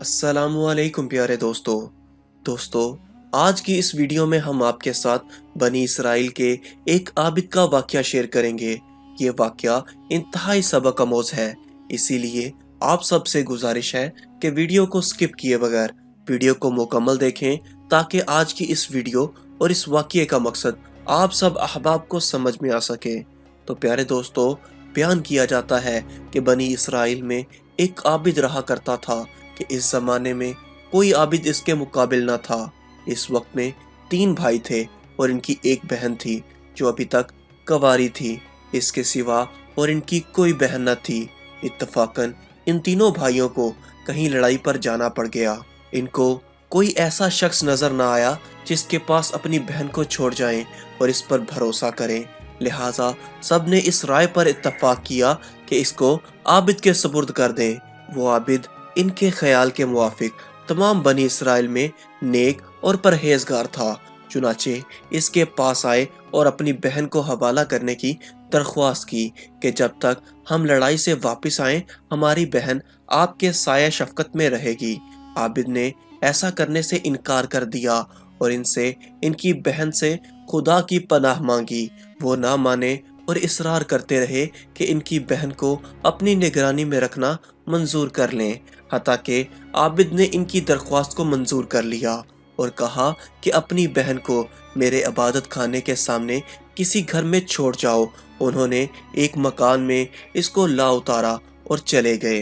अस्सलामुअलैकुम प्यारे दोस्तों आज की इस वीडियो में हम आपके साथ बनी इसराइल के एक आबिद का वाकया शेयर करेंगे। ये वाकया इंतहाई सबक आमोज है, इसीलिए आप सबसे गुजारिश है कि वीडियो को स्किप किए बगैर वीडियो को मुकम्मल देखें ताकि आज की इस वीडियो और इस वाकये का मकसद आप सब अहबाब को समझ में आ सके। तो प्यारे दोस्तों, बयान किया जाता है कि बनी इसराइल में एक आबिद रहा करता था कि इस जमाने में कोई आबिद इसके मुकाबिल ना था। इस वक्त में 3 भाई थे और इनकी एक बहन थी जो अभी तक कंवारी थी। इसके सिवा और इनकी कोई बहन न थी। इत्तफाकन इन तीनों भाइयों को कहीं लड़ाई पर जाना पड़ गया। इनको कोई ऐसा शख्स नजर ना आया जिसके पास अपनी बहन को छोड़ जाएं और इस पर भरोसा करें। लिहाजा सब ने इस राय पर इत्तफाक किया कि इसको आबिद के सुपुर्द कर दें। वो आबिद इनके ख्याल के मुवाफिक तमाम बनी इसराइल में नेक और परहेजगार था। चुनाचे इसके पास आए और अपनी बहन को हवाला करने की दरख्वास्त की कि जब तक हम लड़ाई से वापस आए हमारी बहन आपके साया शफकत में रहेगी। आबिद ने ऐसा करने से इनकार कर दिया और इनसे इनकी बहन से खुदा की पनाह मांगी। वो ना माने और इसरार करते रहे कि इनकी बहन को अपनी निगरानी में रखना मंजूर कर लें। हता कि आबिद ने इनकी दरख्वास्त को मंजूर कर लिया और कहा कि अपनी बहन को मेरे इबादत खाने के सामने किसी घर में छोड़ जाओ। उन्होंने एक मकान में इसको ला उतारा और चले गए।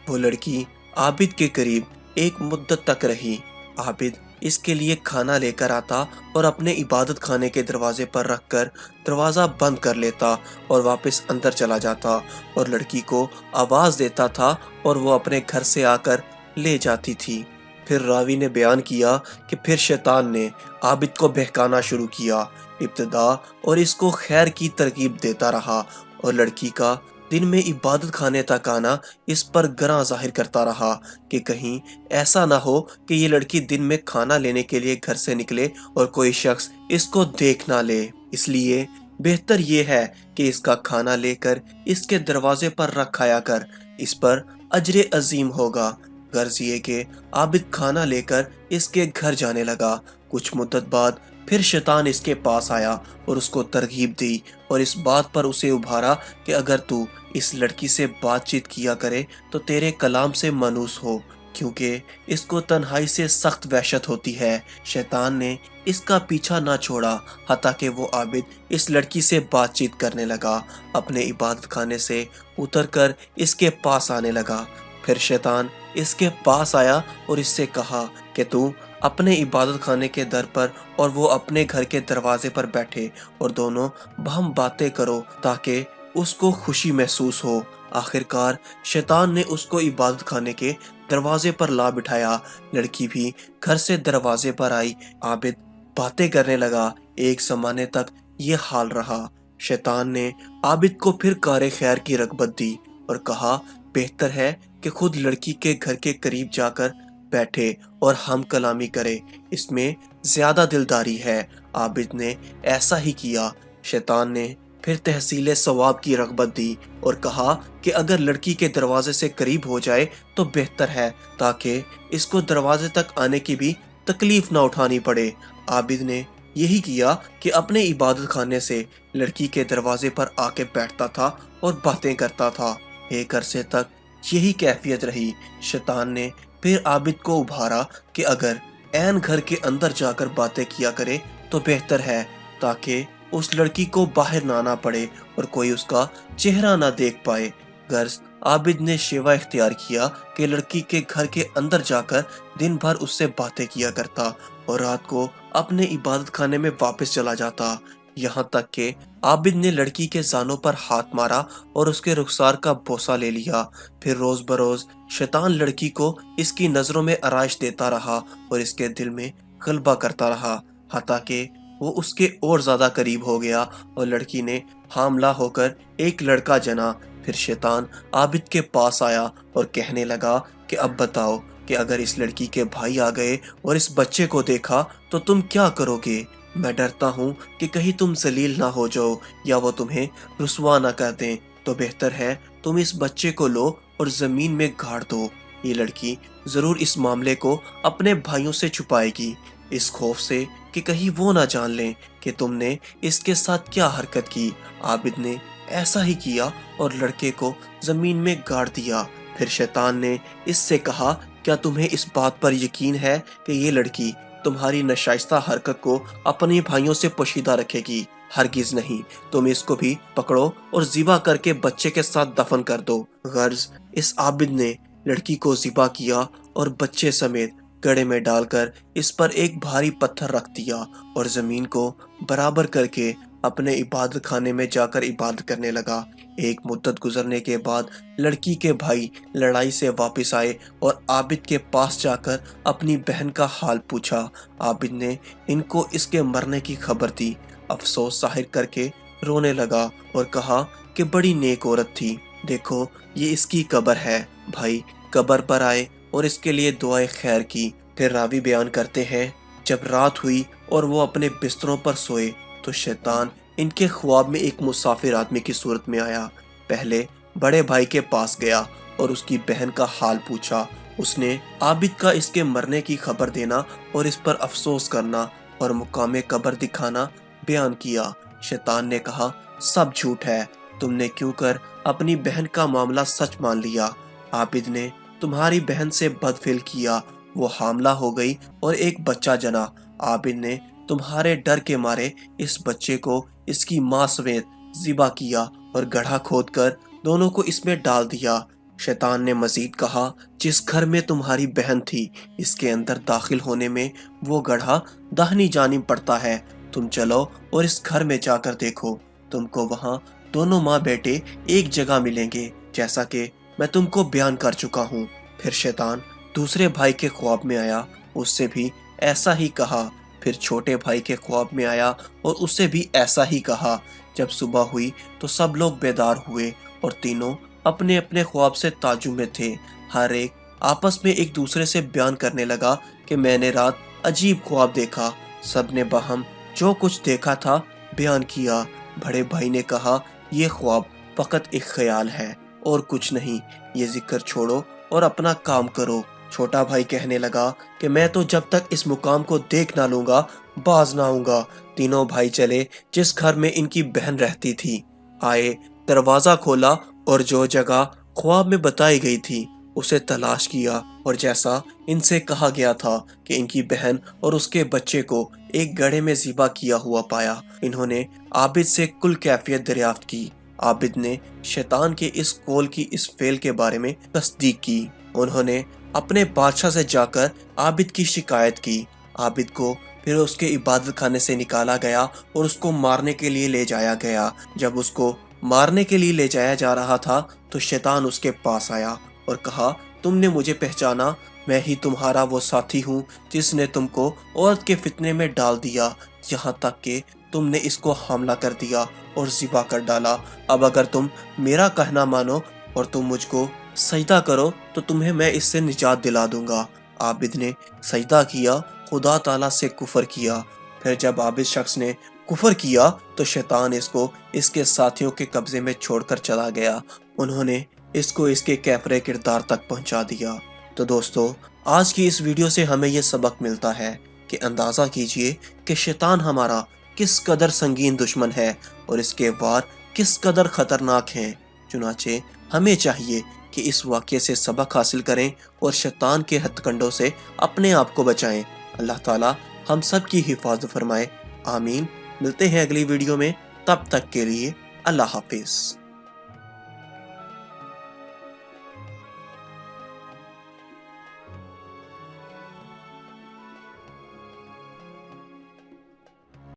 वो लड़की आबिद के करीब एक मुद्दत तक रही। आबिद इसके लिए खाना लेकर आता और अपने इबादत खाने के दरवाजे पर रखकर दरवाज़ा बंद कर लेता और वापस अंदर चला जाता और लड़की को आवाज़ देता था और वो अपने घर से आकर ले जाती थी। फिर रावी ने बयान किया कि फिर शैतान ने आबिद को बहकाना शुरू किया इब्तिदा और इसको खैर की तरकीब देता रहा और लड़की का दिन में इबादत खाने तक आना इस पर गरा जाहिर करता रहा कि कहीं ऐसा ना हो कि ये लड़की दिन में खाना लेने के लिए घर से निकले और कोई शख्स इसको देख ना ले। इसलिए बेहतर ये है कि इसका खाना लेकर इसके दरवाजे पर रखाया कर, इस पर अजर अजीम होगा। गर्ज ये कि आबिद खाना लेकर इसके घर जाने लगा। कुछ मुद्दत बाद फिर शैतान इसके पास आया और उसको तरगीब दी और इस बात पर उसे उभारा कि अगर तू इस लड़की से बातचीत किया करे तो तेरे कलाम से मानूस हो, क्योंकि इसको तन्हाई से सख्त वहशत होती है। शैतान ने इसका पीछा ना छोड़ा हता कि वो आबिद इस लड़की से बातचीत करने लगा। अपने इबादत खाने से उतरकर इसके पास आने लगा। फिर शैतान इसके पास आया और इससे कहा कि तू अपने इबादत खाने के दर पर और वो अपने घर के दरवाजे पर बैठे और दोनों बहम बातें करो ताकि उसको खुशी महसूस हो। आखिरकार शैतान ने उसको इबादत खाने के दरवाजे पर ला बिठाया। लड़की भी घर से दरवाजे पर आई। आबिद बातें करने लगा। एक जमाने तक ये हाल रहा। शैतान ने आबिद को फिर कारे खैर की रगबत दी और कहा बेहतर है कि खुद लड़की के घर के करीब जाकर बैठे और हम कलामी करे, इसमें ज्यादा दिलदारी है। आबिद ने ऐसा ही किया। शैतान ने फिर तहसील सवाब की रगबत दी और कहा कि अगर लड़की के दरवाजे से करीब हो जाए तो बेहतर है ताकि इसको दरवाजे तक आने की भी तकलीफ ना उठानी पड़े। आबिद ने यही किया कि अपने इबादत खाने से लड़की के दरवाजे पर आके बैठता था और बातें करता था। एक अरसे तक यही कैफियत रही। शैतान ने फिर आबिद को उभारा कि अगर ऐन घर के अंदर जाकर बातें किया करे तो बेहतर है ताकि उस लड़की को बाहर ना आना पड़े और कोई उसका चेहरा ना देख पाए। गर्ज आबिद ने शेवा इख्तियार किया कि लड़की के घर के अंदर जाकर दिन भर उससे बातें किया करता और रात को अपने इबादत खाने में वापस चला जाता। यहाँ तक कि आबिद ने लड़की के जानों पर हाथ मारा और उसके रुखसार का बोसा ले लिया। फिर रोज बरोज शैतान लड़की को इसकी नजरों में आराइश देता रहा और इसके दिल में गलबा करता रहा हता कि वो उसके और ज्यादा करीब हो गया और लड़की ने हामला होकर एक लड़का जना। फिर शैतान आबिद के पास आया और कहने लगा कि अब बताओ कि अगर इस लड़की के भाई आ गए और इस बच्चे को देखा तो तुम क्या करोगे? मैं डरता हूँ कि कहीं तुम जलील ना हो जाओ या वो तुम्हें रुसवा ना कर दें, तो बेहतर है तुम इस बच्चे को लो और जमीन में गाड़ दो। یہ لڑکی ضرور اس معاملے کو اپنے بھائیوں سے چھپائے گی، اس خوف سے کہ کہیں وہ نہ جان لیں کہ تم نے اس کے ساتھ کیا حرکت کی۔ عابد نے ایسا ہی کیا اور لڑکے کو زمین میں گاڑ دیا۔ پھر شیطان نے اس سے کہا، کیا تمہیں اس بات پر یقین ہے کہ یہ لڑکی تمہاری ناشائستہ حرکت کو اپنے بھائیوں سے پوشیدہ رکھے گی؟ ہرگز نہیں، تم اس کو بھی پکڑو اور ذبح کر کے بچے کے ساتھ دفن کر دو۔ غرض اس عابد نے لڑکی کو ذبح کیا اور بچے سمیت گڑھے میں ڈال کر اس پر ایک بھاری پتھر رکھ دیا اور زمین کو برابر کر کے اپنے عبادت خانے میں جا کر عبادت کرنے لگا۔ ایک مدت گزرنے کے بعد لڑکی کے بھائی لڑائی سے واپس آئے اور عابد کے پاس جا کر اپنی بہن کا حال پوچھا۔ عابد نے ان کو اس کے مرنے کی خبر دی۔ افسوس ظاہر کر کے رونے لگا اور کہا کہ بڑی نیک عورت تھی، دیکھو یہ اس کی قبر ہے۔ بھائی قبر پر آئے اور اس کے لیے دعائے خیر کی۔ پھر راوی بیان کرتے ہیں، جب رات ہوئی اور وہ اپنے بستروں پر سوئے تو شیطان ان کے خواب میں ایک مسافر آدمی کی صورت میں آیا۔ پہلے بڑے بھائی کے پاس گیا اور اس کی بہن کا حال پوچھا۔ اس نے عابد کا اس کے مرنے کی خبر دینا اور اس پر افسوس کرنا اور مقام قبر دکھانا بیان کیا۔ شیطان نے کہا، سب جھوٹ ہے، تم نے کیوں کر اپنی بہن کا معاملہ سچ مان لیا؟ عابد نے تمہاری بہن سے بدفعل کیا، وہ حاملہ ہو گئی اور ایک بچہ جنا۔ عابد نے تمہارے ڈر کے مارے اس بچے کو اس کی ماں سمیت ذبح کیا اور گڑھا کھود کر دونوں کو اس میں ڈال دیا۔ شیطان نے مزید کہا، جس گھر میں تمہاری بہن تھی اس کے اندر داخل ہونے میں وہ گڑھا داہنی جانب پڑتا ہے، تم چلو اور اس گھر میں جا کر دیکھو، تم کو وہاں دونوں ماں بیٹے ایک جگہ ملیں گے، جیسا کہ میں تم کو بیان کر چکا ہوں۔ پھر شیطان دوسرے بھائی کے خواب میں آیا، اس سے بھی ایسا ہی کہا۔ پھر چھوٹے بھائی کے خواب میں آیا اور اس سے بھی ایسا ہی کہا۔ جب صبح ہوئی تو سب لوگ بیدار ہوئے اور تینوں اپنے اپنے خواب سے تعجب میں تھے۔ ہر ایک آپس میں ایک دوسرے سے بیان کرنے لگا کہ میں نے رات عجیب خواب دیکھا۔ سب نے باہم جو کچھ دیکھا تھا بیان کیا۔ بڑے بھائی نے کہا، یہ خواب فقط ایک خیال ہے اور کچھ نہیں، یہ ذکر چھوڑو اور اپنا کام کرو۔ چھوٹا بھائی کہنے لگا کہ میں تو جب تک اس مقام کو دیکھ نہ لوں گا باز نہ آؤں گا۔ تینوں بھائی چلے جس گھر میں ان کی بہن رہتی تھی، آئے، دروازہ کھولا اور جو جگہ خواب میں بتائی گئی تھی اسے تلاش کیا اور جیسا ان سے کہا گیا تھا کہ ان کی بہن اور اس کے بچے کو ایک گڑھے میں ذبح کیا ہوا پایا۔ انہوں نے عابد سے کل کیفیت دریافت کی۔ عابد نے شیطان کے اس قول کی اس فعل کے بارے میں تصدیق کی۔ انہوں نے اپنے بادشاہ سے جا کر عابد کی شکایت کی۔ عابد کو پھر اس کے عبادت خانے سے نکالا گیا اور اس کو مارنے کے لیے لے جایا گیا۔ جب اس کو مارنے کے لیے لے جایا جا رہا تھا تو شیطان اس کے پاس آیا اور کہا، تم نے مجھے پہچانا، میں ہی تمہارا وہ ساتھی ہوں جس نے تم کو عورت کے فتنے میں ڈال دیا، یہاں تک کہ تم نے اس کو حاملہ کر دیا اور ذبح کر ڈالا۔ اب اگر تم میرا کہنا مانو اور تم مجھ کو سجدہ کرو تو تمہیں میں اس سے نجات دلا دوں گا۔ عابد نے سجدہ کیا، خدا تعالیٰ سے کفر کیا۔ پھر جب عابد شخص نے کفر کیا تو شیطان اس کو اس کے ساتھیوں کے قبضے میں چھوڑ کر چلا گیا۔ انہوں نے اس کو اس کے کیفر کردار تک پہنچا دیا۔ تو دوستو، آج کی اس ویڈیو سے ہمیں یہ سبق ملتا ہے کہ اندازہ کیجئے کہ شیطان ہمارا کس قدر سنگین دشمن ہے اور اس کے وار کس قدر خطرناک ہیں۔ چنانچہ ہمیں چاہیے کہ اس واقعے سے سبق حاصل کریں اور شیطان کے ہتھ کنڈوں سے اپنے آپ کو بچائیں۔ اللہ تعالیٰ ہم سب کی حفاظت فرمائے، آمین۔ ملتے ہیں اگلی ویڈیو میں، تب تک کے لیے اللہ حافظ۔